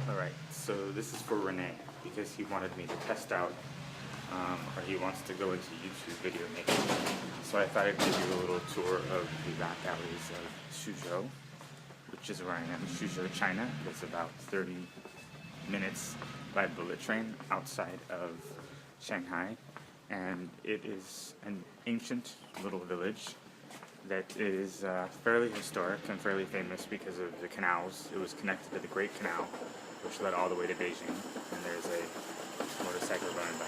Alright, so this is for Renee, because he wanted me to test out, or he wants to go into YouTube video making. So I thought I'd give you a little tour of the back alleys of Suzhou, which is where I am, Suzhou, China. It's about 30 minutes by bullet train outside of Shanghai, and it is an ancient little village that is fairly historic and fairly famous because of the canals. It was connected to the Great Canal, which led all the way to Beijing, and there's a motorcycle going by.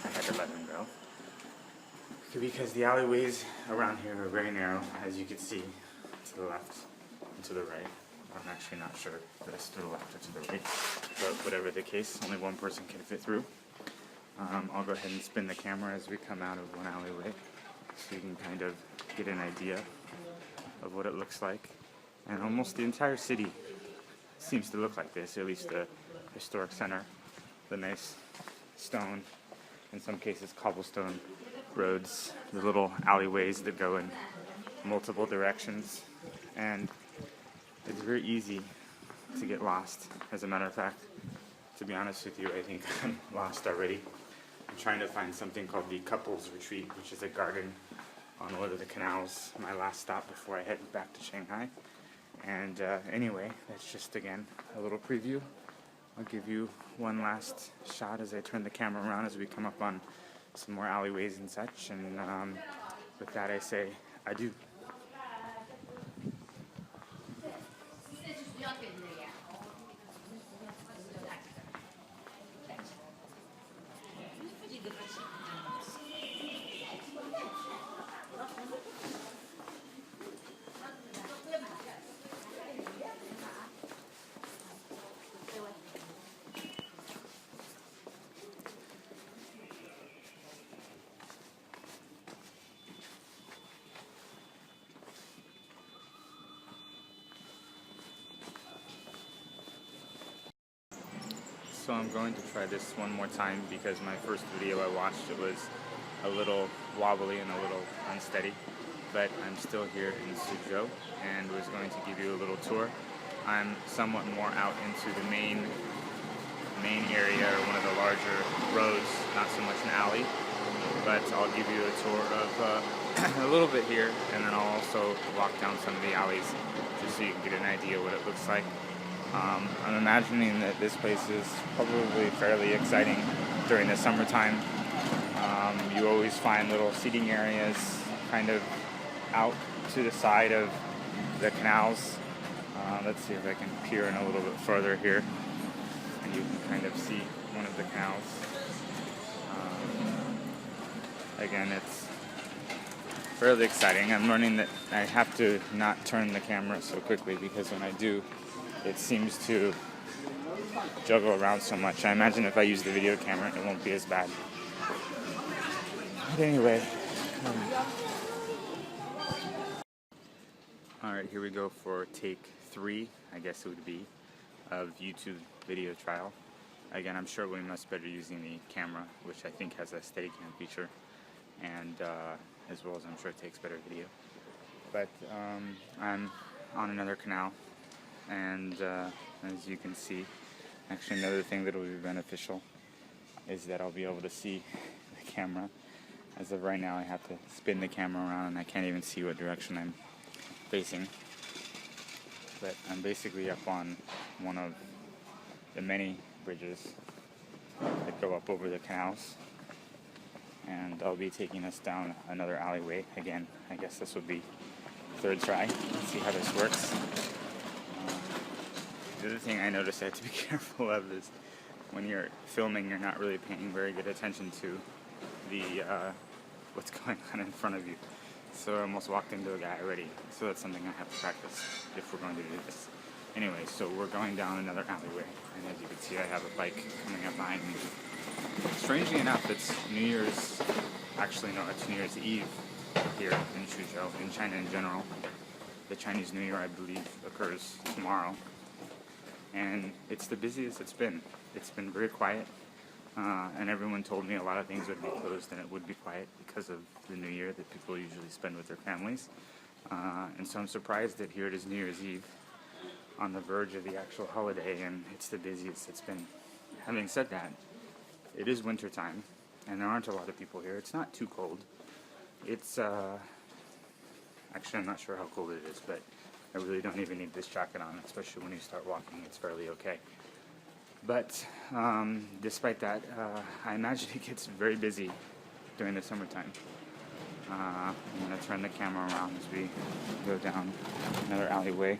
I had to let him go. Because the alleyways around here are very narrow, as you can see, to the left and to the right. I'm actually not sure if it's to the left or to the right, but whatever the case, only one person can fit through. I'll go ahead and spin the camera as we come out of one alleyway, so you can kind of get an idea of what it looks like. And almost the entire city seems to look like this, at least the historic center, the nice stone, in some cases cobblestone roads, the little alleyways that go in multiple directions, and it's very easy to get lost. As a matter of fact, to be honest with you, I think I'm lost already. I'm trying to find something called the Couples Retreat, which is a garden on one of the canals, my last stop before I head back to Shanghai. And anyway, that's just, again, a little preview. I'll give you one last shot as I turn the camera around as we come up on some more alleyways and such. And with that, I say adieu. So I'm going to try this one more time because my first video I watched, it was a little wobbly and a little unsteady. But I'm still here in Suzhou and was going to give you a little tour. I'm somewhat more out into the main area, or one of the larger roads, not so much an alley. But I'll give you a tour of a little bit here, and then I'll also walk down some of the alleys just so you can get an idea what it looks like. I'm imagining that this place is probably fairly exciting during the summertime. You always find little seating areas kind of out to the side of the canals. Let's see if I can peer in a little bit further here, and you can kind of see one of the canals. Again, it's fairly exciting. I'm learning that I have to not turn the camera so quickly, because when I do, it seems to juggle around so much. I imagine if I use the video camera, it won't be as bad. But anyway. Alright, here we go for take 3, I guess it would be, of YouTube video trial. Again, I'm sure we must better using the camera, which I think has a Steadicam feature, and as well as I'm sure it takes better video. But I'm on another canal, and as you can see, actually another thing that will be beneficial is that I'll be able to see the camera. As of right now, I have to spin the camera around and I can't even see what direction I'm facing. But I'm basically up on one of the many bridges that go up over the canals, and I'll be taking us down another alleyway. Again, I guess this will be third try. Let's see how this works. The other thing I noticed I have to be careful of is when you're filming, you're not really paying very good attention to the what's going on in front of you. So I almost walked into a guy already. So that's something I have to practice if we're going to do this. Anyway, so we're going down another alleyway, and as you can see, I have a bike coming up behind me. Strangely enough, it's New Year's. Actually, no, it's New Year's Eve here in Suzhou, in China in general. The Chinese New Year, I believe, occurs tomorrow. And it's the busiest it's been. It's been very quiet, and everyone told me a lot of things would be closed and it would be quiet because of the New Year that people usually spend with their families. And so I'm surprised that here it is New Year's Eve. on the verge of the actual holiday, and it's the busiest it's been. Having said that, it is winter time, and there aren't a lot of people here. It's not too cold. It's, actually I'm not sure how cold it is, but I really don't even need this jacket on, especially when you start walking. It's fairly okay. But despite that, I imagine it gets very busy during the summertime. I'm going to turn the camera around as we go down another alleyway.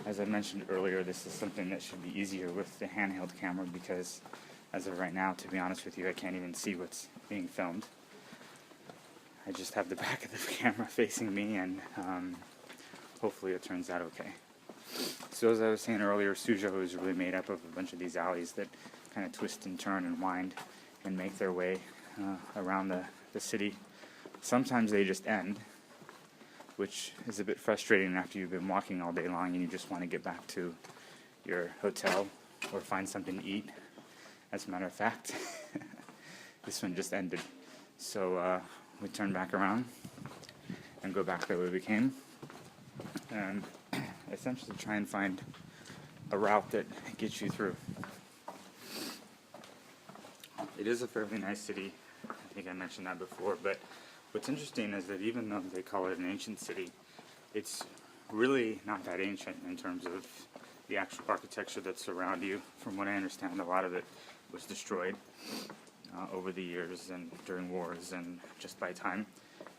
As I mentioned earlier, this is something that should be easier with the handheld camera because as of right now, to be honest with you, I can't even see what's being filmed. I just have the back of the camera facing me, and hopefully it turns out okay. So as I was saying earlier, Suzhou is really made up of a bunch of these alleys that kind of twist and turn and wind and make their way around the city. Sometimes they just end, which is a bit frustrating after you've been walking all day long and you just want to get back to your hotel or find something to eat. As a matter of fact, this one just ended. So we turn back around and go back the way we came and essentially try and find a route that gets you through. It is a fairly nice city. I think I mentioned that before, but what's interesting is that even though they call it an ancient city, it's really not that ancient in terms of the actual architecture that's around you. From what I understand, a lot of it was destroyed over the years and during wars and just by time.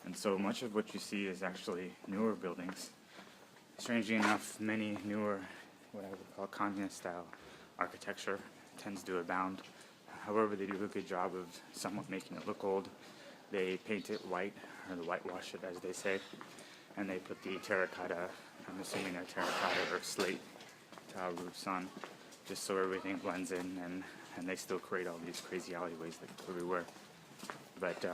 And so much of what you see is actually newer buildings. Strangely enough, many newer, what I would call communist-style architecture tends to abound. However, they do a good job of somewhat making it look old. They paint it white, or the whitewash it as they say, and they put the terracotta, I'm assuming they're terracotta or slate tile roofs on, just so everything blends in, and they still create all these crazy alleyways that go everywhere. But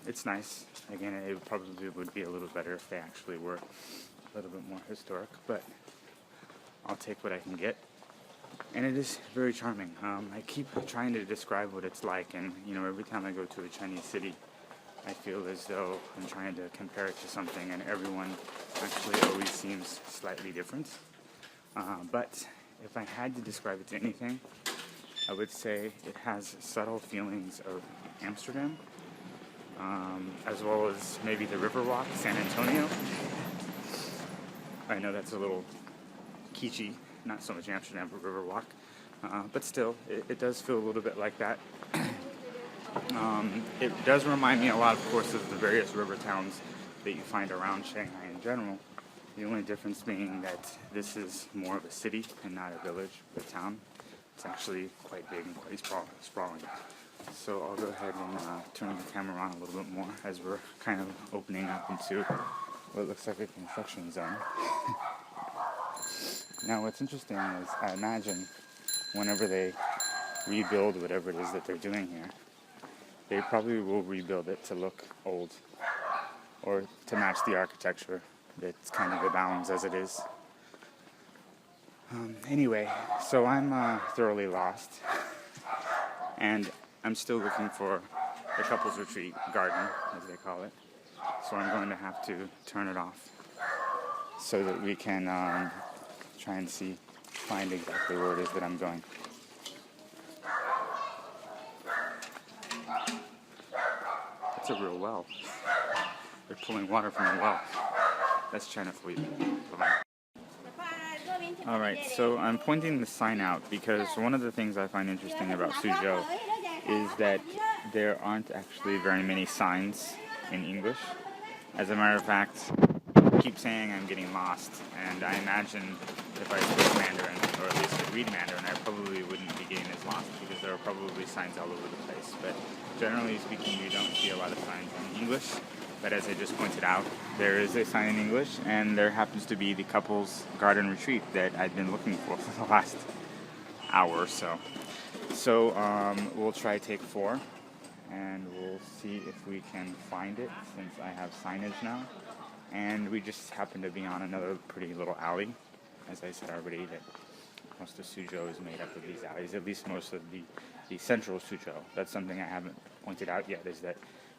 it's nice. Again, it probably would be a little better if they actually were a little bit more historic, but I'll take what I can get. And it is very charming. I keep trying to describe what it's like, and every time I go to a Chinese city, I feel as though I'm trying to compare it to something, and everyone actually always seems slightly different. But if I had to describe it to anything, I would say it has subtle feelings of Amsterdam, as well as maybe the Riverwalk, San Antonio. I know that's a little kitschy, not so much Amsterdam, but Riverwalk. But still, it does feel a little bit like that. It does remind me a lot, of course, of the various river towns that you find around Shanghai in general. The only difference being that this is more of a city and not a village or a town. It's actually quite big and quite sprawling. So I'll go ahead and turn the camera on a little bit more as we're kind of opening up into what looks like a construction zone. Now what's interesting is I imagine whenever they rebuild whatever it is that they're doing here, they probably will rebuild it to look old or to match the architecture that's kind of abounds as it is. Anyway, so I'm thoroughly lost, and I'm still looking for the couples retreat garden, as they call it. So I'm going to have to turn it off so that we can try and find exactly where it is that I'm going. It's a real well. They're pulling water from a well. That's China for you. Bye-bye. Alright, so I'm pointing the sign out because one of the things I find interesting about Suzhou is that there aren't actually very many signs in English. As a matter of fact, I keep saying I'm getting lost, and I imagine if I spoke Mandarin, or at least could read Mandarin, I probably wouldn't be getting as lost because there are probably signs all over the place. But generally speaking, you don't see a lot of signs in English. But as I just pointed out, there is a sign in English, and there happens to be the couple's garden retreat that I've been looking for the last hour or so. So we'll try take 4, and we'll see if we can find it since I have signage now. And we just happen to be on another pretty little alley. As I said already, that most of Suzhou is made up of these alleys, at least most of the central Suzhou. That's something I haven't pointed out yet, is that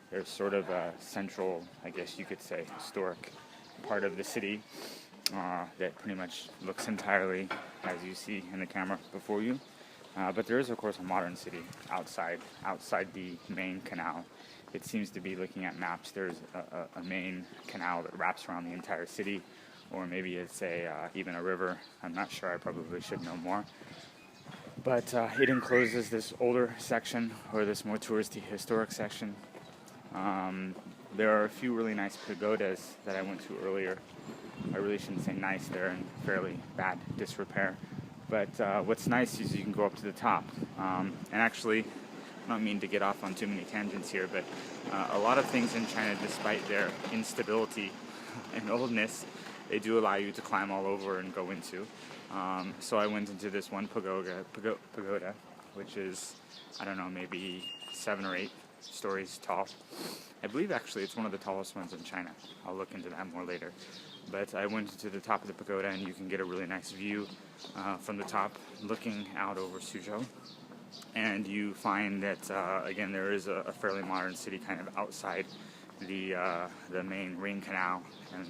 there's sort of a central, I guess you could say, historic part of the city that pretty much looks entirely as you see in the camera before you. But there is, of course, a modern city outside the main canal. It seems to be, looking at maps, there's a main canal that wraps around the entire city, or maybe it's even a river. I'm not sure. I probably should know more. But it encloses this older section, or this more touristy, historic section. There are a few really nice pagodas that I went to earlier. I really shouldn't say nice, they're in fairly bad disrepair. But what's nice is you can go up to the top. And actually, I don't mean to get off on too many tangents here, but a lot of things in China, despite their instability and oldness, they do allow you to climb all over and go into. So I went into this one pagoda, which is, I don't know, maybe 7 or 8 stories tall. I believe actually it's one of the tallest ones in China. I'll look into that more later. But I went to the top of the pagoda, and you can get a really nice view from the top, looking out over Suzhou. And you find that, again, there is a fairly modern city kind of outside the main Ring Canal and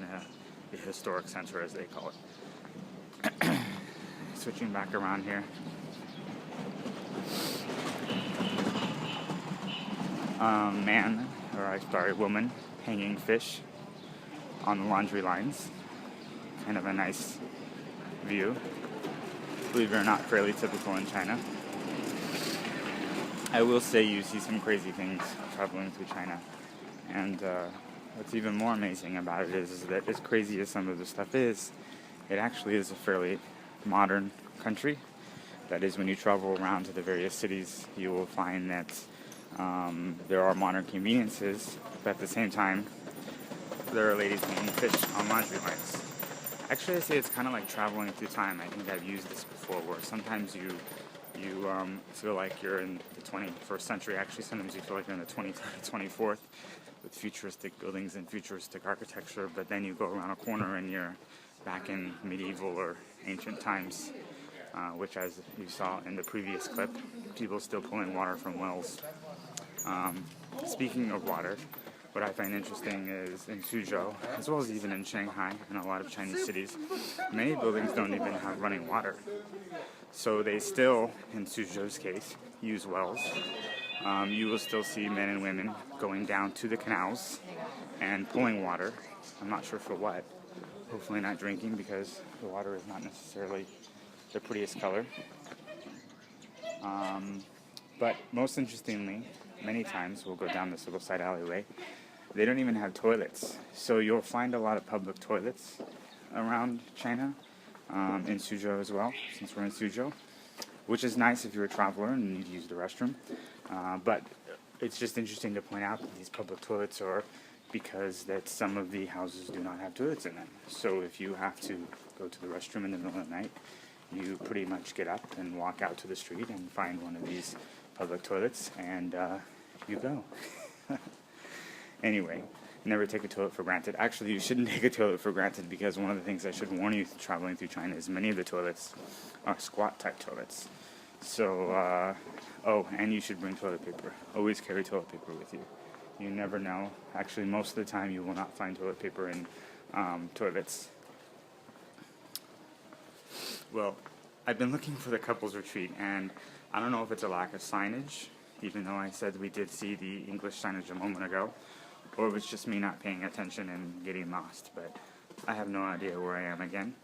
the historic center, as they call it. Switching back around here. Woman hanging fish on the laundry lines. Kind of a nice view. Believe it or not, fairly typical in China. I will say you see some crazy things traveling through China. And what's even more amazing about it is that, as crazy as some of the stuff is, it actually is a fairly modern country. That is, when you travel around to the various cities, you will find that there are modern conveniences, but at the same time, there are ladies hanging fish on laundry lines. Actually, I say it's kind of like traveling through time. I think I've used this before, where sometimes you feel like you're in the 21st century. Actually, sometimes you feel like you're in the 23rd, 24th, with futuristic buildings and futuristic architecture, but then you go around a corner and you're back in medieval or ancient times, which, as you saw in the previous clip, people still pulling water from wells. Speaking of water, what I find interesting is in Suzhou, as well as even in Shanghai and a lot of Chinese cities, many buildings don't even have running water. So they still, in Suzhou's case, use wells. You will still see men and women going down to the canals and pulling water. I'm not sure for what. Hopefully not drinking, because the water is not necessarily the prettiest color. But most interestingly, many times we'll go down this little side alleyway. They don't even have toilets. So you'll find a lot of public toilets around China, in Suzhou as well, since we're in Suzhou, which is nice if you're a traveler and you need to use the restroom. But it's just interesting to point out that these public toilets are because that some of the houses do not have toilets in them. So if you have to go to the restroom in the middle of the night, you pretty much get up and walk out to the street and find one of these public toilets, and you go. Anyway, never take a toilet for granted. Actually, you shouldn't take a toilet for granted, because one of the things I should warn you traveling through China is many of the toilets are squat-type toilets. So, and you should bring toilet paper. Always carry toilet paper with you. You never know. Actually, most of the time you will not find toilet paper in toilets. Well, I've been looking for the couples retreat, and I don't know if it's a lack of signage, even though I said we did see the English signage a moment ago, or if it's just me not paying attention and getting lost, but I have no idea where I am again.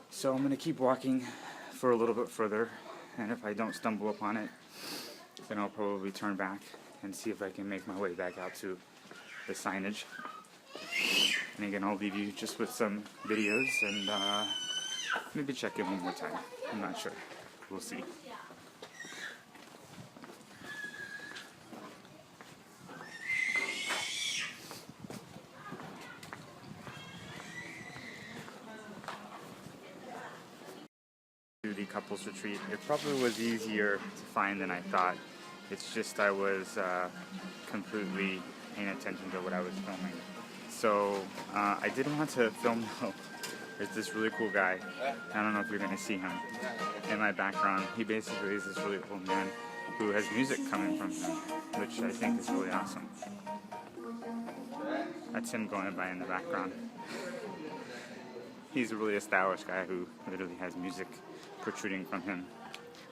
So I'm going to keep walking for a little bit further, and if I don't stumble upon it, then I'll probably turn back and see if I can make my way back out to the signage. And again, I'll leave you just with some videos, and maybe check in one more time. I'm not sure. We'll see. The couples retreat. It probably was easier to find than I thought. It's just I was completely paying attention to what I was filming. So I did want to film though. There's this really cool guy. I don't know if you're going to see him in my background. He basically is this really old man who has music coming from him, which I think is really awesome. That's him going by in the background. He's really a stylish guy who literally has music protruding from him.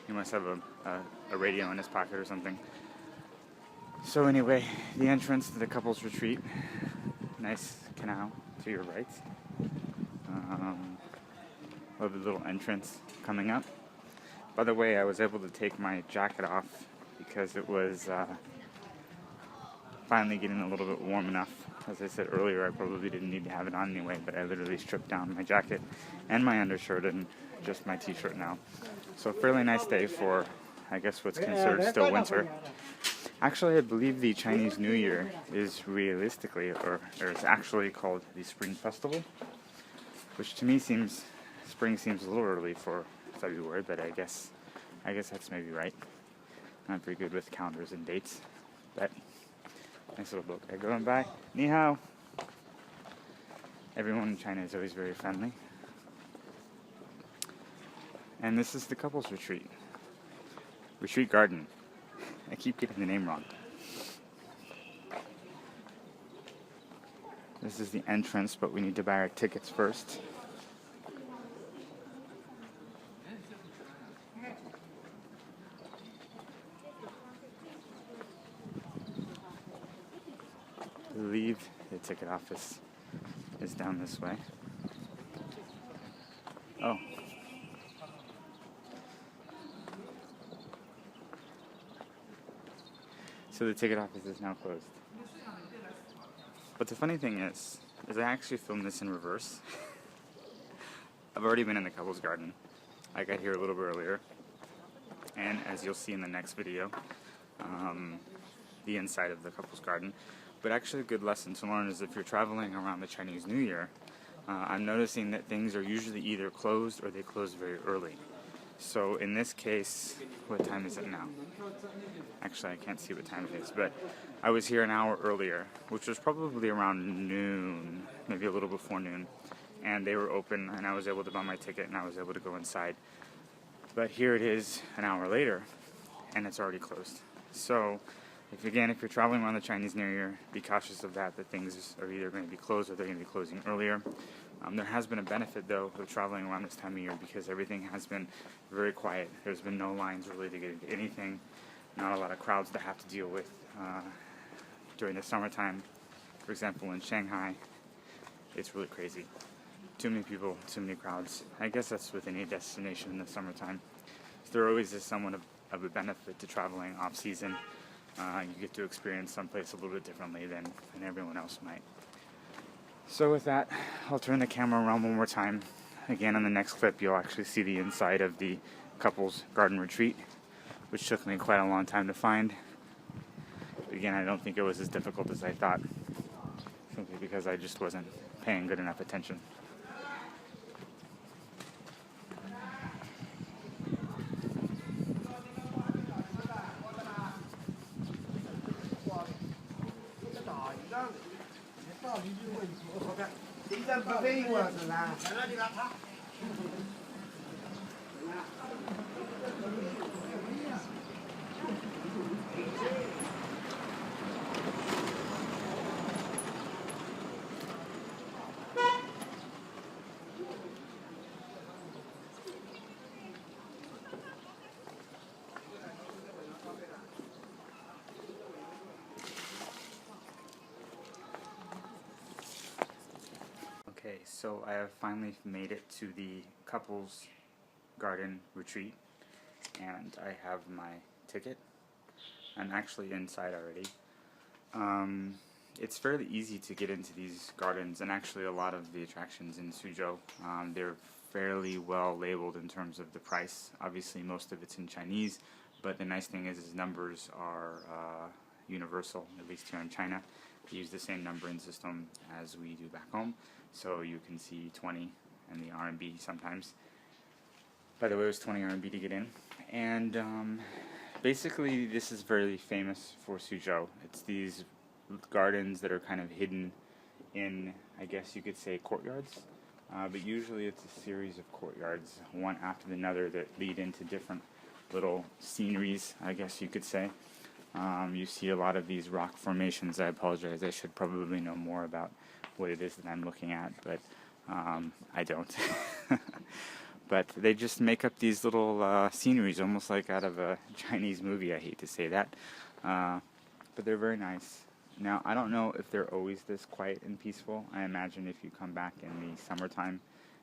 He must have a radio in his pocket or something. So anyway, the entrance to the couples retreat. Nice canal to your right. Lovely little entrance coming up. By the way, I was able to take my jacket off because it was finally getting a little bit warm enough. As I said earlier, I probably didn't need to have it on anyway, but I literally stripped down my jacket and my undershirt and just my t-shirt now. So a fairly nice day for, I guess, what's considered still winter. Actually, I believe the Chinese New Year is realistically, or it's actually called the Spring Festival, which to me spring seems a little early for February, but I guess that's maybe right. I'm pretty good with calendars and dates, but nice little boat guy going by. Ni hao. Everyone in China is always very friendly. And this is the couples retreat. Retreat garden. I keep getting the name wrong. This is the entrance, but we need to buy our tickets first. I believe the ticket office is down this way. Oh. So the ticket office is now closed. But the funny thing is I actually filmed this in reverse. I've already been in the couples garden. I got here a little bit earlier. And as you'll see in the next video, the inside of the couples garden. But actually a good lesson to learn is if you're traveling around the Chinese New Year, I'm noticing that things are usually either closed or they close very early. So in this case, what time is it now? Actually, I can't see what time it is, but I was here an hour earlier, which was probably around noon, maybe a little before noon, and they were open, and I was able to buy my ticket, and I was able to go inside. But here it is an hour later, and it's already closed. So, if you're traveling around the Chinese New Year, be cautious of that things are either going to be closed or they're going to be closing earlier. There has been a benefit, though, of traveling around this time of year because everything has been very quiet. There's been no lines really to get into anything, not a lot of crowds to have to deal with during the summertime. For example, in Shanghai, it's really crazy. Too many people, too many crowds. I guess that's with any destination in the summertime. So there always is somewhat of a benefit to traveling off-season. You get to experience someplace a little bit differently than everyone else might. So with that, I'll turn the camera around one more time. Again, in the next clip, you'll actually see the inside of the couples garden retreat, which took me quite a long time to find. But again, I don't think it was as difficult as I thought, simply because I just wasn't paying good enough attention. Okay, so I have finally made it to the couples garden retreat, and I have my ticket. I'm actually inside already. It's fairly easy to get into these gardens, and actually a lot of the attractions in Suzhou, they're fairly well labeled in terms of the price. Obviously most of it's in Chinese, but the nice thing is numbers are universal, at least here in China. They use the same numbering system as we do back home, so you can see 20 and the RMB sometimes. By the way, it was 20 RMB to get in. And basically this is very famous for Suzhou. It's these gardens that are kind of hidden in, I guess you could say, courtyards. But usually it's a series of courtyards, one after another, that lead into different little sceneries, I guess you could say. You see a lot of these rock formations. I apologize, I should probably know more about what it is that I'm looking at, but I don't. But they just make up these little sceneries, almost like out of a Chinese movie. I hate to say that. But they're very nice. Now, I don't know if they're always this quiet and peaceful. I imagine if you come back in the summertime,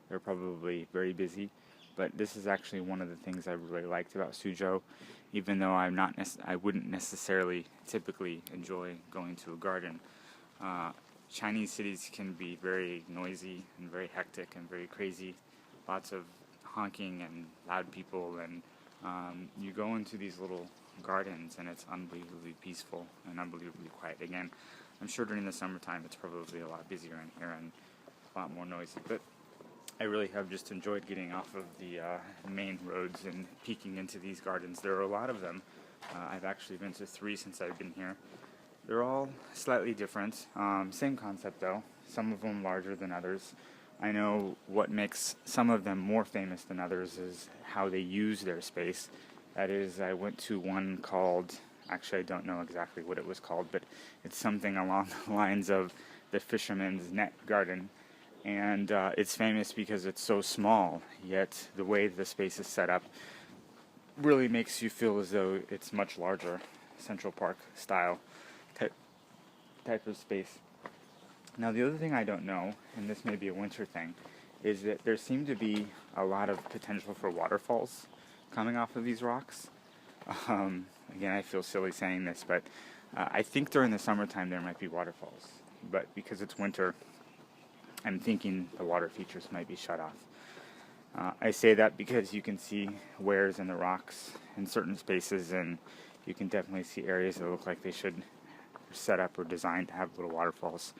they're probably very busy. But this is actually one of the things I really liked about Suzhou, even though I wouldn't necessarily typically enjoy going to a garden. Chinese cities can be very noisy and very hectic and very crazy. Lots of honking and loud people, and you go into these little gardens and it's unbelievably peaceful and unbelievably quiet. Again, I'm sure during the summertime it's probably a lot busier in here and a lot more noisy, but I really have just enjoyed getting off of the main roads and peeking into these gardens. There are a lot of them. I've actually been to 3 since I've been here. They're all slightly different. Same concept though. Some of them larger than others. I know what makes some of them more famous than others is how they use their space. That is, I went to one called, actually I don't know exactly what it was called, but it's something along the lines of the Fisherman's Net Garden. And it's famous because it's so small, yet the way the space is set up really makes you feel as though it's much larger, Central Park style type of space. Now, the other thing I don't know, and this may be a winter thing, is that there seem to be a lot of potential for waterfalls coming off of these rocks. Again, I feel silly saying this, but I think during the summertime there might be waterfalls. But because it's winter, I'm thinking the water features might be shut off. I say that because you can see wears in the rocks in certain spaces, and you can definitely see areas that look like they should set up or designed to have little waterfalls.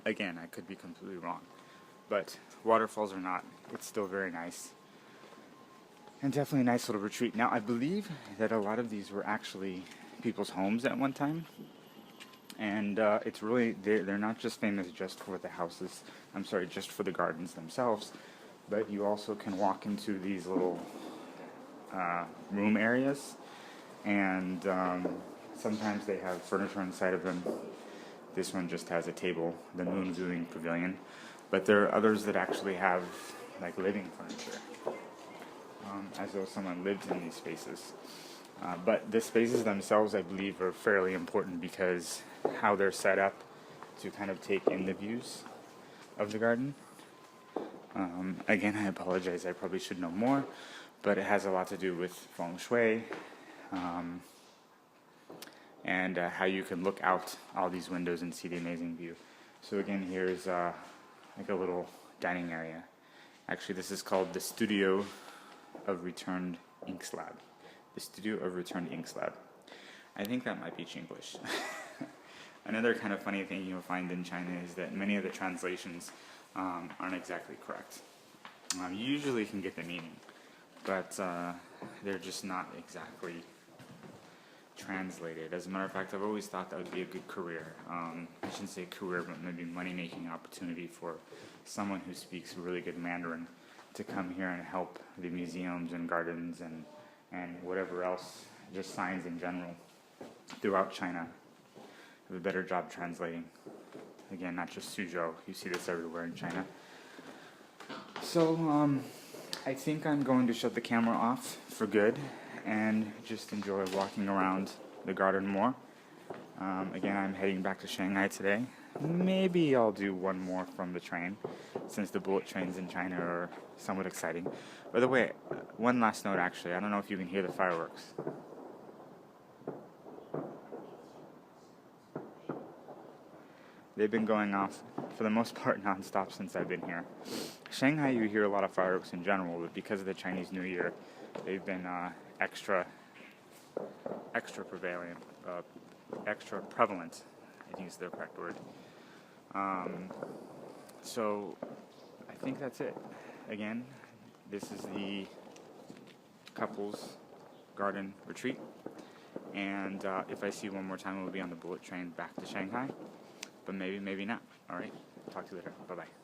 Again, I could be completely wrong, but waterfalls or not, it's still very nice. And definitely a nice little retreat. Now, I believe that a lot of these were actually people's homes at one time. And it's really, they're not just famous just for the houses, just for the gardens themselves, but you also can walk into these little room areas, and sometimes they have furniture inside of them. This one just has a table, the Moon Viewing Pavilion, but there are others that actually have like living furniture, as though someone lived in these spaces. But the spaces themselves, I believe, are fairly important because how they're set up to kind of take in the views of the garden. Again, I apologize, I probably should know more, but it has a lot to do with feng shui, and how you can look out all these windows and see the amazing view. So again, here's like a little dining area. Actually, this is called the Studio of Returned Ink Slab. The Studio of Returned Ink Slab. I think that might be Chinglish. Another kind of funny thing you'll find in China is that many of the translations aren't exactly correct. You usually can get the meaning, but they're just not exactly translated. As a matter of fact, I've always thought that would be a good career. I shouldn't say career, but maybe money-making opportunity for someone who speaks really good Mandarin to come here and help the museums and gardens and whatever else, just signs in general, throughout China. Have a better job translating. Again, not just Suzhou. You see this everywhere in China. So, I think I'm going to shut the camera off for good and just enjoy walking around the garden more. Again, I'm heading back to Shanghai today. Maybe I'll do one more from the train, since the bullet trains in China are somewhat exciting. By the way, one last note actually, I don't know if you can hear the fireworks. They've been going off, for the most part, non-stop since I've been here. Shanghai, you hear a lot of fireworks in general, but because of the Chinese New Year, they've been extra prevalent, extra prevalent, I think is the correct word. So, I think that's it. Again, this is the couple's garden retreat, and if I see you one more time, we'll be on the bullet train back to Shanghai. But maybe not. All right. Talk to you later. Bye-bye.